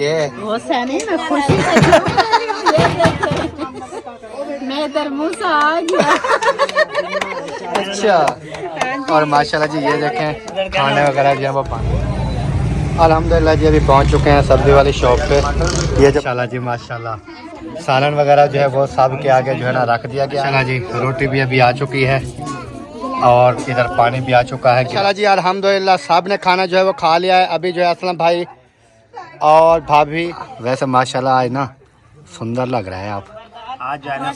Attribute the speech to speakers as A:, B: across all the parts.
A: ये
B: वो सनी मैं खुशी से मैं इधर मुँह से आ गया।
A: अच्छा। और माशाल्लाह जी ये देखें खाने वगैरह जो है वो पानी। अल्हम्दुलिल्लाह जी अभी पहुंच चुके हैं सब्जी वाली शॉप पे। ये जो माशाल्लाह जी माशाल्लाह सालन वगैरह जो है वो सब के आगे जो है ना रख दिया गया है जी। रोटी भी अभी आ चुकी है और इधर पानी भी आ चुका है। माशाल्लाह जी अल्हम्दुलिल्लाह सब ने खाना जो है वो खा लिया है। अभी जो है असलम भाई और भाभी वैसे माशाल्लाह आज ना सुंदर लग रहे हैं आप।
C: आज जाना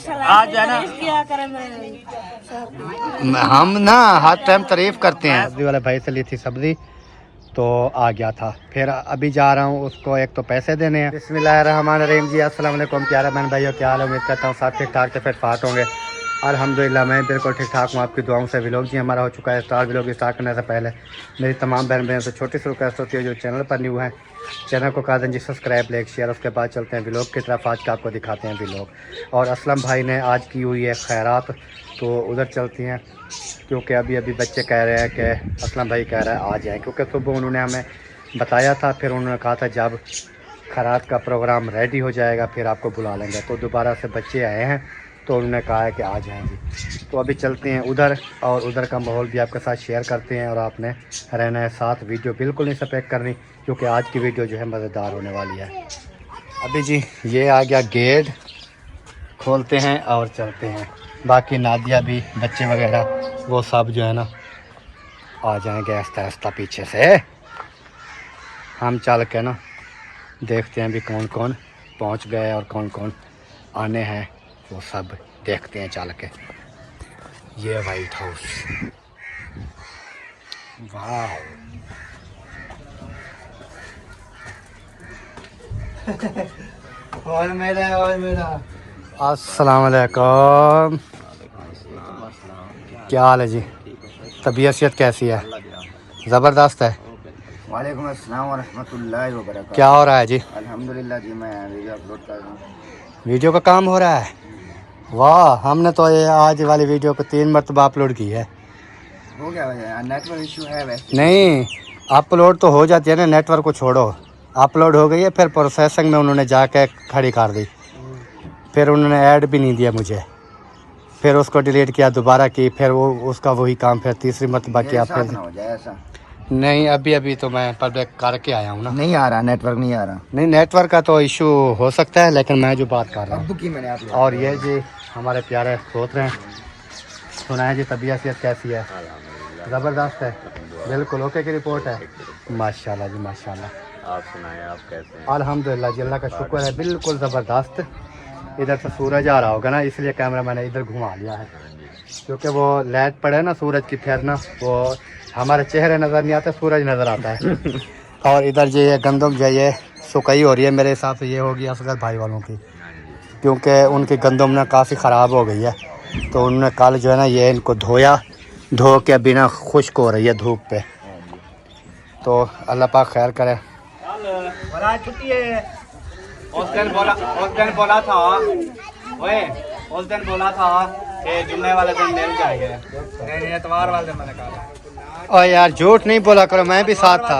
A: हम ना हर टाइम तारीफ करते हैं। सब्जी वाले भाई से ली थी सब्जी तो आ गया था। फिर अभी जा रहा हूँ उसको एक तो पैसे देने हैं। बिस्मिल्लाहिर्रहमानिर्रहीम जी अस्सलाम वालेकुम प्यारे बहन भाइयों, क्या हाल है? उम्मीद करता हूँ सब ठीक ठाक से फिट फाट होंगे। अल्हम्दुलिल्लाह मैं बिल्कुल ठीक ठाक हूँ आपकी दुआओं से। व्लॉग जी हमारा हो चुका है स्टार्ट। व्लॉग स्टार्ट करने से पहले मेरी तमाम बहन बहन से छोटी सी रिक्वेस्ट होती है जो चैनल पर न्यू है चैनल को कर दें जी सब्सक्राइब, लाइक, शेयर। उसके बाद चलते हैं व्लॉग की तरफ। आज का आपको दिखाते हैं व्लॉग। और असलम भाई ने आज की हुई है खैरात तो उधर चलती हैं क्योंकि अभी अभी बच्चे कह रहे हैं कि असलम भाई कह रहा है आ जाएँ, क्योंकि सुबह उन्होंने हमें बताया था। फिर उन्होंने कहा था जब खैरात का प्रोग्राम रेडी हो जाएगा फिर आपको बुला लेंगे। तो दोबारा से बच्चे आए हैं तो उन्होंने कहा है कि आ जाएंगे। तो अभी चलते हैं उधर और उधर का माहौल भी आपके साथ शेयर करते हैं। और आपने रहना है साथ, वीडियो बिल्कुल नहीं स्किप करनी क्योंकि आज की वीडियो जो है मज़ेदार होने वाली है। अभी जी ये आ गया गेट, खोलते हैं और चलते हैं। बाकी नादिया भी बच्चे वगैरह वो सब जो है ना आ जाएंगे आहिस्ता आहिस्ता पीछे से। हम चल के ना देखते हैं अभी कौन कौन पहुंच गए और कौन कौन आने हैं वो सब देखते हैं चल के। ये वाइट हाउस, वाह और मेरा अस्सलाम वालेकुम, क्या हाल है जी? तबीयत कैसी है? ज़बरदस्त है।
C: वालेकुम अस्सलाम व रहमतुल्लाहि व बरकातहू।
A: क्या हो रहा है जी?
C: अल्हम्दुलिल्लाह जी मैं वीडियो अपलोड कर रहा हूँ।
A: वीडियो का काम हो रहा है? वाह, हमने तो ये आज वाली वीडियो को 3 मरतबा अपलोड की है।
C: हो गया वजह नेटवर्क इशू है वैसे।
A: नहीं, अपलोड तो हो जाती है ना, नेटवर्क को छोड़ो। अपलोड हो गई है फिर प्रोसेसिंग में उन्होंने जाके खड़ी कर दी। फिर उन्होंने ऐड भी नहीं दिया मुझे, फिर उसको डिलीट किया, दोबारा की, फिर वो उसका वही काम फिर तीसरी मरतबा किया। फिर
C: ना हो जाए ऐसा।
A: नहीं अभी तो मैं पब्लिक करके आया हूँ ना।
C: नहीं आ रहा नेटवर्क, नहीं आ रहा।
A: नहीं नेटवर्क का तो इशू हो सकता है लेकिन मैं जो बात कर रहा हूँ।
C: अब्बू की मैंने आप।
A: और ये जी हमारे प्यारे सोच रहे हैं, सुना है जी तबीयत कैसी है? ज़बरदस्त है, बिल्कुल ओके की रिपोर्ट है। माशाल्लाह जी माशाल्लाह।
D: आप सुनाएं, आप कैसे हैं?
A: अल्हम्दुलिल्लाह जी अल्लाह का शुक्र है, बिल्कुल ज़बरदस्त। इधर से सूरज आ रहा होगा ना इसलिए कैमरा मैंने इधर घुमा लिया है क्योंकि वो लाइट पड़े ना सूरज की, फिर ना वो हमारे चेहरे नज़र नहीं आते, सूरज नज़र आता है। और इधर जो ये गंदम जो ये सुकई हो रही है मेरे हिसाब से ये होगी असगर भाई वालों की, क्योंकि उनकी गंदम ना काफ़ी ख़राब हो गई है। तो उन्होंने कल जो है ना ये इनको धोया, धो के बिना खुश्क हो रही है धूप पे। तो अल्लाह पाक खैर करे।
C: छुट्टी है। उस दिन बोला था कि जुम्मे वाले दिन मिल जाएंगे। नहीं एतवार वाले दिन मैंने कहा।
A: और यार झूठ नहीं बोला करो, मैं भी साथ था,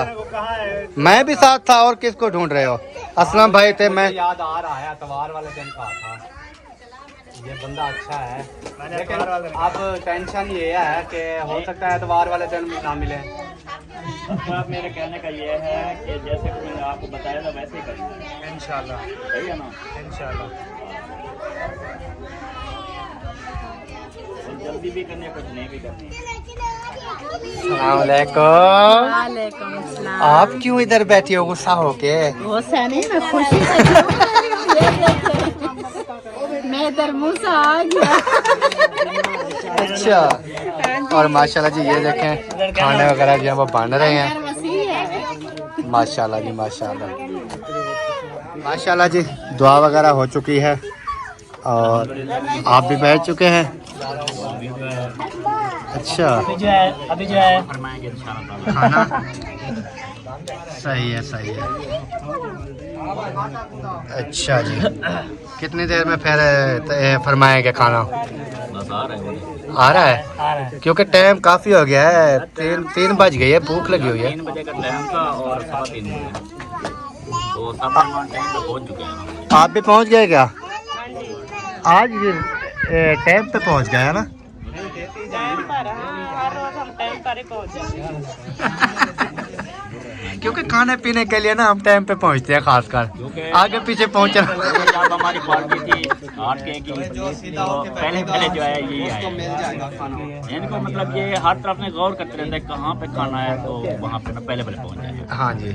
A: मैं भी साथ था। और किसको ढूंढ रहे हो? असलम भाई थे। मैं
C: याद आ रहा है एतवार वाले दिन कहा था। ये बंदा अच्छा है लेकिन अब टेंशन ये है कि हो सकता है एतवार वाले दिन ना मिले।
D: आप मेरे कहने का ये है कि जैसे कि मैंने आपको बताया था वैसे ही करेंगे
C: इंशाल्लाह।
D: सही है ना?
C: इंशाल्लाह।
D: और जल्दी भी करनी है, कुछ नहीं भी करनी है।
A: अस्सलाम वालेकुम।
B: वालेकुम अस्सलाम।
A: आप क्यों इधर बैठी हो गुस्सा होके?
B: वो सनी मैं खुशी से मैं इधर मुँह से आ गया।
A: अच्छा। और माशाल्लाह जी ये देखें खाने वगैरह जो है वो बन रहे हैं। माशाल्लाह जी माशाल्लाह माशाल्लाह जी। दुआ वगैरह हो चुकी है और आप भी बैठ चुके हैं। अच्छा
D: अभी जो है
A: खाना सही है। अच्छा जी, कितनी देर में फिर फरमाएंगे खाना?
D: बस
A: आ रहा है क्योंकि टाइम काफ़ी हो गया है, 3 बज गई है, भूख लगी हुई है।
D: 3 बजे का टाइम था और 3:15 बजे। तो सब मेहमान टाइम पे पहुंच चुके हैं।
A: आप भी पहुंच गए क्या? आज टाइम पे पहुंच गए ना?
B: टाइम पर, हाँ, हर रोज हम टाइम पर ही पहुंचे।
A: क्योंकि खाने पीने के लिए ना हम टाइम पे पहुंचते हैं, खासकर आगे पीछे पहुंचना।
D: जब हमारी पार्टी थी 8 की तो पहले जो है यही आया। इनको मतलब ये हर तरफ में गौर करते रहते हैं कहाँ पे खाना है, तो वहाँ पे ना पहले पहुंच जाए।
A: हाँ जी,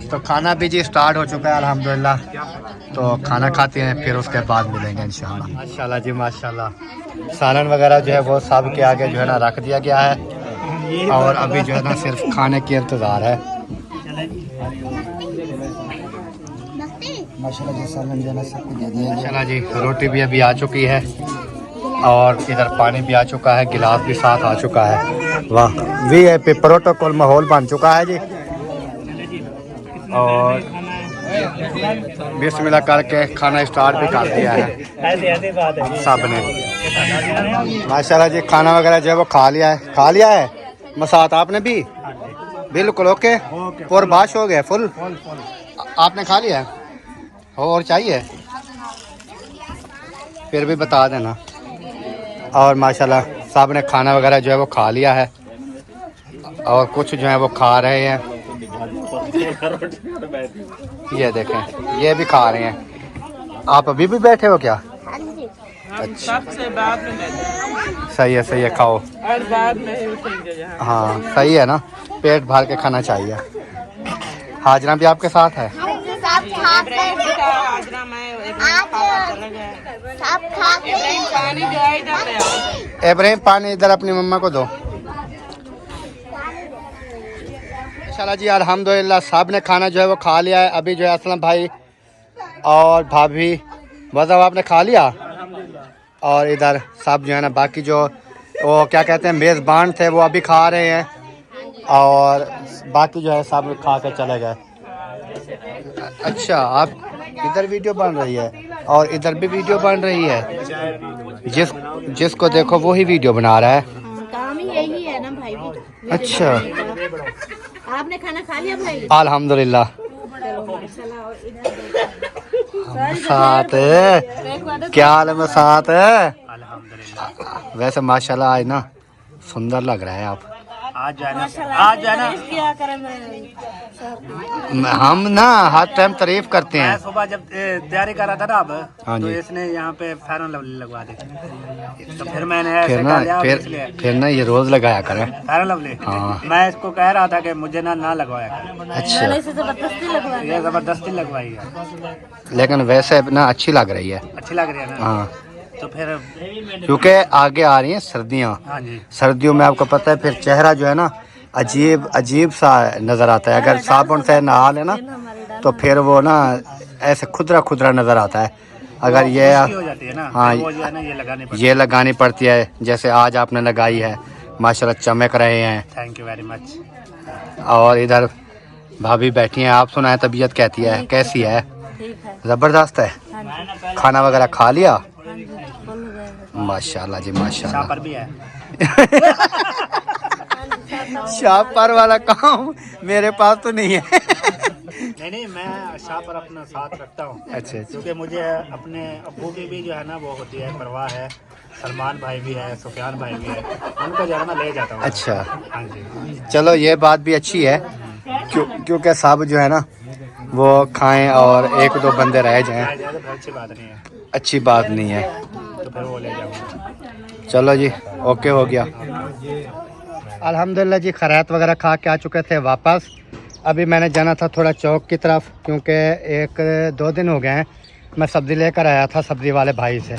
A: तो खाना भी जी स्टार्ट हो चुका है अल्हम्दुलिल्लाह। तो खाना खाते हैं, फिर उसके बाद मिलेंगे इंशाल्लाह। माशाल्लाह जी माशाल्लाह। सालन वगैरह जो है वो सब के आगे जो है ना रख दिया गया है, और अभी जो है ना सिर्फ खाने की इंतज़ार है। माशाल्लाह जी सालन जो है ना सब कुछ दे दिया। माशाल्लाह जी रोटी भी अभी आ चुकी है, और इधर पानी भी आ चुका है, गिलास भी साथ आ चुका है। वाह, VIP प्रोटोकॉल माहौल बन चुका है जी। और बिस्मिल्लाह करके खाना स्टार्ट भी कर दिया है सब ने। माशाल्लाह जी खाना वगैरह जो है वो खा लिया है मसात आपने भी? बिल्कुल ओके, और बाश हो गया फुल? आपने खा लिया है? और चाहिए फिर भी बता देना। और माशाल्लाह सब ने खाना वगैरह जो है वो खा लिया है, और कुछ जो है वो खा रहे हैं। ये देखें, ये भी खा रहे हैं। आप अभी भी बैठे हो क्या? अच्छा,
B: सबसे बाद में बैठे।
A: सही है खाओ।
B: और बाद में ही उठेंगे जहाँ।
A: हाँ सही है ना, पेट भर के खाना चाहिए। हाजरा भी आपके साथ है?
B: हाजरा में चला गया।
A: इब्राहिम पानी इधर अपनी मम्मा को दो। माशाल्लाह जी अल्हम्दुलिल्लाह सब ने खाना जो है वो खा लिया है। अभी जो है असलम भाई और भाभी वज़ा आपने खा लिया, और इधर सब जो है ना बाकी जो वो क्या कहते हैं मेज़बान थे वो अभी खा रहे हैं, और बाकी जो है सब खा के चले गए। अच्छा, आप इधर वीडियो बन रही है और इधर भी वीडियो बन रही है, जिसको देखो वही वीडियो बना रहा है।
B: काम ही यही है ना भाई।
A: अच्छा,
B: आपने खाना खा लिया भाई?
A: अल्हम्दुलिल्लाह। साथ है क्या हाल है? साथ है वैसे माशाल्लाह आज ना सुंदर लग रहा है आप। आज जो है ना हम ना हर टाइम तारीफ करते हैं।
C: सुबह जब तैयारी कर रहा था ना अब,
A: हाँ
C: तो
A: जी।
C: इसने यहाँ पे फेयर एंड लवली लगवा दी, तो फिर मैंने ऐसे
A: फिर ना
C: कर लिया, इसलिए
A: फिर ना ये रोज लगाया करें।
C: Fair and lovely.
A: हाँ।
C: मैं इसको कह रहा था कि मुझे ना लगवाया कर।
A: अच्छा,
C: ये जबरदस्ती लगवाई है,
A: लेकिन वैसे ना अच्छी लग रही है।
C: अच्छी लग रही है ना।
A: हाँ,
C: तो फिर
A: क्योंकि आगे आ रही हैं सर्दियाँ।
C: हाँ जी,
A: सर्दियों में आपको पता है फिर चेहरा जो है ना अजीब सा नज़र आता है। अगर साबुन से नहा लेना तो फिर वो ना ऐसे खुदरा नज़र आता है। अगर ये
C: हो जाती है ना,
A: हाँ,
C: वो जो है ना
A: ये लगानी पड़ती है, जैसे आज आपने लगाई है माशाल्लाह चमक रहे हैं।
C: Thank you very much.
A: और इधर भाभी बैठी हैं, आप सुनाए तबीयत कहती है कैसी है? ज़बरदस्त है। खाना वगैरह खा लिया? माशाल्लाह जी माशाल्लाह।
C: पर भी है
A: शापर वाला काम मेरे पास तो नहीं है।
C: नहीं, मैं शापर अपना साथ रखता हूँ।
A: अच्छा,
C: क्योंकि मुझे अपने अब्बू की भी जो है ना वो होती है परवाह है। सलमान भाई भी है, सुफियान भाई भी है, उनको जो है ना ले जाता हूँ।
A: अच्छा,
C: हाँ जी,
A: चलो ये बात भी अच्छी है, क्योंकि सब जो है ना वो खाएं और एक दो बंदे रह जाएं,
C: अच्छी बात नहीं है।
A: अच्छी बात नहीं है।
C: तो फिर वो ले जाऊँगा।
A: चलो जी ओके हो गया। अल्हम्दुलिल्लाह जी खैरात वगैरह खा के आ चुके थे वापस। अभी मैंने जाना था थोड़ा चौक की तरफ, क्योंकि 1-2 दिन हो गए हैं मैं सब्ज़ी लेकर आया था सब्ज़ी वाले भाई से।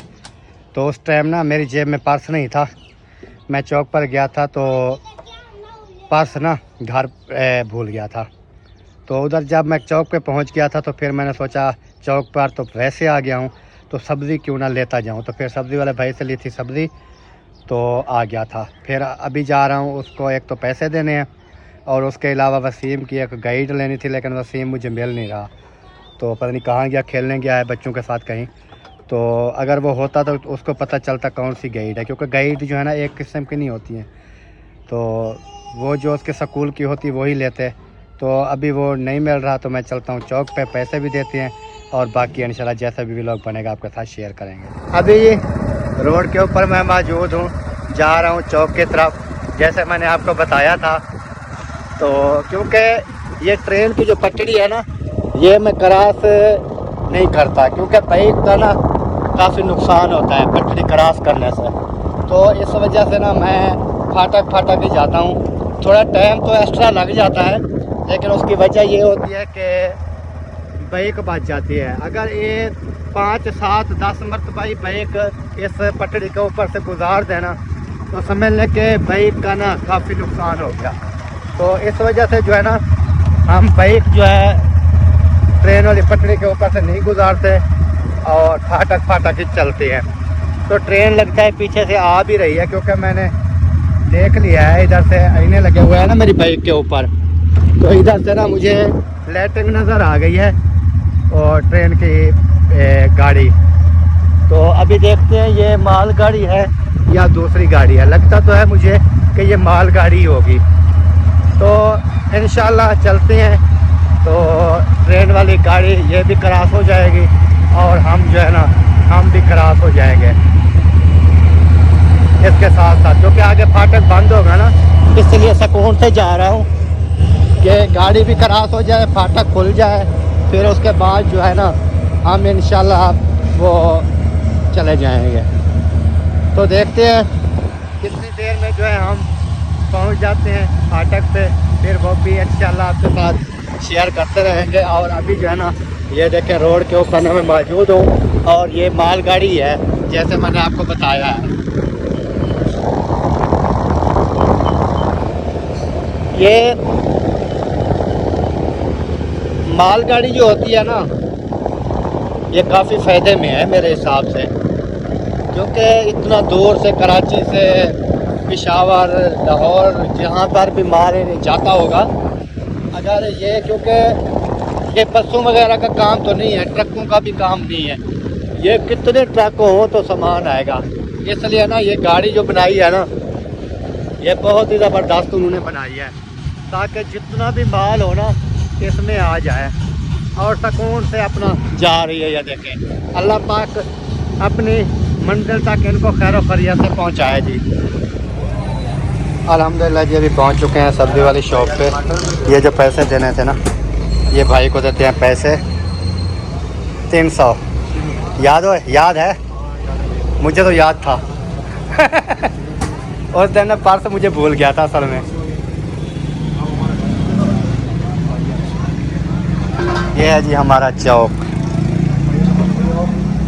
A: तो उस टाइम ना मेरी जेब में पर्स नहीं था, मैं चौक पर गया था तो पर्स ना घर भूल गया था। तो उधर जब मैं चौक पे पहुंच गया था तो फिर मैंने सोचा चौक पर तो वैसे आ गया हूं तो सब्ज़ी क्यों ना लेता जाऊं। तो फिर सब्ज़ी वाले भाई से ली थी सब्ज़ी, तो आ गया था। फिर अभी जा रहा हूं, उसको एक तो पैसे देने हैं और उसके अलावा वसीम की एक गाइड लेनी थी, लेकिन वसीम मुझे मिल नहीं रहा। तो पता नहीं कहाँ गया, खेलने गया है बच्चों के साथ कहीं। तो अगर वो होता तो उसको पता चलता कौन सी गाइड है, क्योंकि गाइड जो है ना एक किस्म की नहीं होती हैं। तो वो जो उसके स्कूल की होती वही लेते, तो अभी वो नहीं मिल रहा तो मैं चलता हूँ चौक पे, पैसे भी देते हैं और बाकी इंशाल्लाह जैसा भी व्लॉग बनेगा आपके साथ शेयर करेंगे। अभी रोड के ऊपर मैं मौजूद हूँ, जा रहा हूँ चौक की तरफ जैसे मैंने आपको बताया था। तो क्योंकि ये ट्रेन की जो पटड़ी है ना, ये मैं क्रॉस नहीं करता क्योंकि बाइक का ना काफ़ी नुकसान होता है पटड़ी क्रॉस करने से। तो इस वजह से ना मैं फाटक ही जाता हूँ। थोड़ा टाइम तो एक्स्ट्रा लग जाता है, लेकिन उसकी वजह ये होती है कि बाइक बच जाती है। अगर ये 5, 7, 10 मरतबा बाइक इस पटड़ी के ऊपर से गुजार देना तो समझ लें कि बाइक का ना काफ़ी नुकसान हो गया। तो इस वजह से जो है ना हम बाइक जो है ट्रेन वाली पटड़ी के ऊपर से नहीं गुजारते और फाटक ही चलती है। तो ट्रेन लगता है पीछे से आ भी रही है क्योंकि मैंने देख लिया है, इधर से आईने लगे हुए हैं ना मेरी बाइक के ऊपर, तो इधर से ना मुझे लाइटिंग नज़र आ गई है और ट्रेन की गाड़ी। तो अभी देखते हैं ये माल गाड़ी है या दूसरी गाड़ी है। लगता तो है मुझे कि ये माल गाड़ी होगी। तो इंशाल्लाह चलते हैं, तो ट्रेन वाली गाड़ी ये भी क्रॉस हो जाएगी और हम जो है ना हम भी क्रॉस हो जाएंगे इसके साथ साथ, क्योंकि आगे फाटक बंद होगा ना, इसलिए सुकून से जा रहा हूँ कि गाड़ी भी क्रॉस हो जाए, फाटक खुल जाए, फिर उसके बाद जो है ना हम इंशाल्लाह वो चले जाएंगे। तो देखते हैं कितनी देर में जो है हम पहुंच जाते हैं फाटक पे, फिर वो भी इंशाल्लाह आपके साथ शेयर करते रहेंगे। और अभी जो है ना ये देखें रोड के ऊपर मैं मौजूद हूँ और ये मालगाड़ी है जैसे मैंने आपको बताया है। ये मालगाड़ी जो होती है ना ये काफ़ी फ़ायदे में है मेरे हिसाब से, क्योंकि इतना दूर से कराची से पेशावर, लाहौर, जहाँ पर भी माल जाता होगा, अगर ये क्योंकि ये बसों वगैरह का काम तो नहीं है, ट्रकों का भी काम नहीं है, ये कितने ट्रक हो तो सामान आएगा। इसलिए ना ये गाड़ी जो बनाई है ना ये बहुत ही ज़बरदस्त उन्होंने बनाई है ताकि जितना भी माल हो ना इसमें आ जाए और सुकून से अपना जा रही है। ये देखें अल्लाह पाक अपनी मंजिल तक इनको खैर खैरियत से पहुँचाए जी। अल्हम्दुलिल्लाह जी अभी पहुँच चुके हैं सब्ज़ी वाली शॉप पे। ये जो पैसे देने थे ना ये भाई को देते हैं पैसे 300। याद है मुझे तो याद था उस दिन पर्स मुझे भूल गया था असल में। ये है जी हमारा चौक।